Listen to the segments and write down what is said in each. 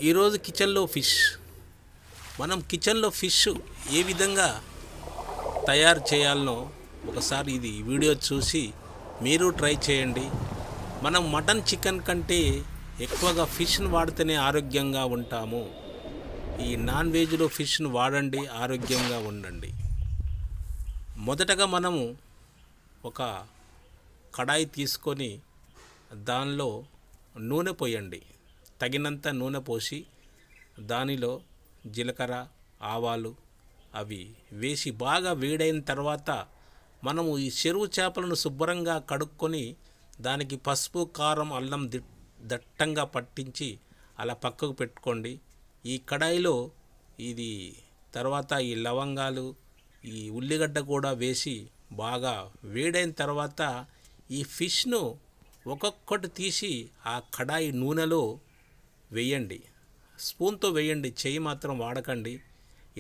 ఈరోజు కిచెన్లో ఫిష్. మనం కిచెన్లో ఫిష్ ఏ విధంగా తయారు చేయాలనో ఒకసారి ఇది వీడియో చూసి మీరు ట్రై చేయండి. మనం మటన్ చికెన్ కంటే ఎక్కువగా ఫిష్ను వాడితేనే ఆరోగ్యంగా ఉంటాము. ఈ నాన్ వెజ్లో ఫిష్ను వాడండి, ఆరోగ్యంగా ఉండండి. మొదటగా మనము ఒక కడాయి తీసుకొని దానిలో నూనె పోయండి. తగినంత నూనె పోసి దానిలో జీలకర్ర, ఆవాలు అవి వేసి బాగా వేడైన తర్వాత మనము ఈ చెరువు చేపలను శుభ్రంగా కడుక్కొని దానికి పసుపు, కారం, అల్లం దట్టంగా పట్టించి అలా పక్కకు పెట్టుకోండి. ఈ కడాయిలో ఇది తర్వాత ఈ లవంగాలు, ఈ ఉల్లిగడ్డ కూడా వేసి బాగా వేడైన తర్వాత ఈ ఫిష్ను ఒక్కొక్కటి తీసి ఆ కడాయి నూనెలో వేయండి. స్పూన్తో వేయండి, చెయ్యి మాత్రం వాడకండి.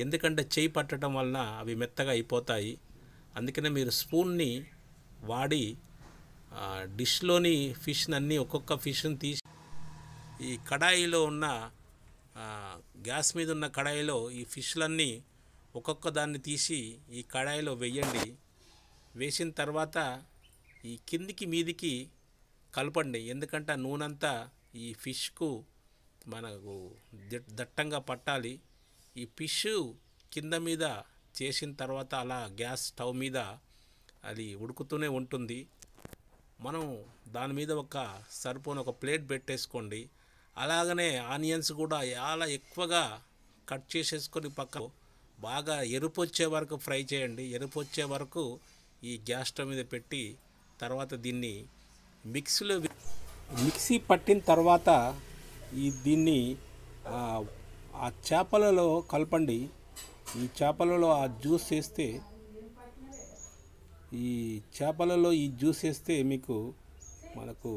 ఎందుకంటే చెయ్యి పట్టడం వలన అవి మెత్తగా అయిపోతాయి. అందుకనే మీరు స్పూన్ని వాడి డిష్లోని ఫిష్ని అన్నీ ఒక్కొక్క ఫిష్ని తీసి ఈ కడాయిలో ఉన్న గ్యాస్ మీద ఉన్న కడాయిలో ఈ ఫిష్లన్నీ ఒక్కొక్క దాన్ని తీసి ఈ కడాయిలో వేయండి. వేసిన తర్వాత ఈ కిందికి మీదికి కలపండి. ఎందుకంటే ఆ నూనెంతా ఈ ఫిష్కు మనకు దట్టంగా పట్టాలి. ఈ ఫిష్ కింద మీద చేసిన తర్వాత అలా గ్యాస్ స్టవ్ మీద అది ఉడుకుతూనే ఉంటుంది. మనం దాని మీద సరిపోని ఒక ప్లేట్ పెట్టేసుకోండి. అలాగనే ఆనియన్స్ కూడా చాలా ఎక్కువగా కట్ చేసేసుకొని పక్కన బాగా ఎరుపు వచ్చే వరకు ఫ్రై చేయండి. ఎరుపు వచ్చే వరకు ఈ గ్యాస్ స్టవ్ మీద పెట్టి తర్వాత దీన్ని మిక్సీ పట్టిన తర్వాత దీన్ని ఆ చేపలలో కలపండి. ఈ చేపలలో ఆ జ్యూస్ వేస్తే ఈ జ్యూస్ వేస్తే మనకు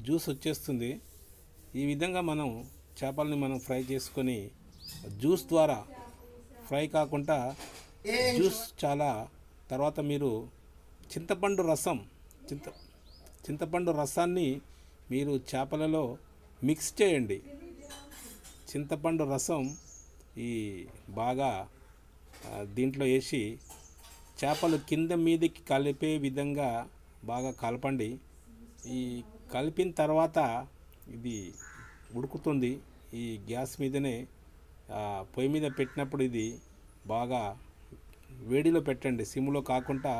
జ్యూస్ వచ్చేస్తుంది. ఈ విధంగా మనం చేపలని మనం ఫ్రై చేసుకొని జ్యూస్ ద్వారా ఫ్రై కాకుండా జ్యూస్ చాలా తర్వాత మీరు చింతపండు రసాన్ని మీరు చేపలలో మిక్స్ చేయండి. చింతపండు రసం ఈ బాగా దీంట్లో వేసి చేపలు కింద మీదకి కలిపే విధంగా బాగా కలపండి. ఈ కలిపిన తర్వాత ఇది ఉడుకుతుంది. ఈ గ్యాస్ మీదనే పొయ్యి మీద పెట్టినప్పుడు ఇది బాగా వేడిలో పెట్టండి. సిమ్లో కాకుండా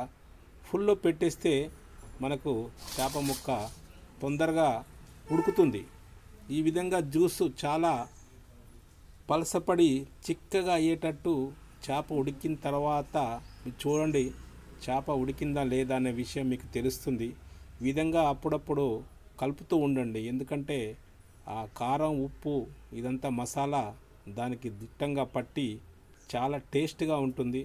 ఫుల్లో పెట్టేస్తే మనకు చేప ముక్క తొందరగా ఉడుకుతుంది. ఈ విధంగా జ్యూసు చాలా పలసపడి చిక్కగా అయ్యేటట్టు చేప ఉడికిన తర్వాత చూడండి, చేప ఉడికిందా లేదా అనే విషయం మీకు తెలుస్తుంది. ఈ విధంగా అప్పుడప్పుడు కలుపుతూ ఉండండి. ఎందుకంటే ఆ కారం, ఉప్పు ఇదంతా మసాలా దానికి దిట్టంగా పట్టి చాలా టేస్ట్గా ఉంటుంది.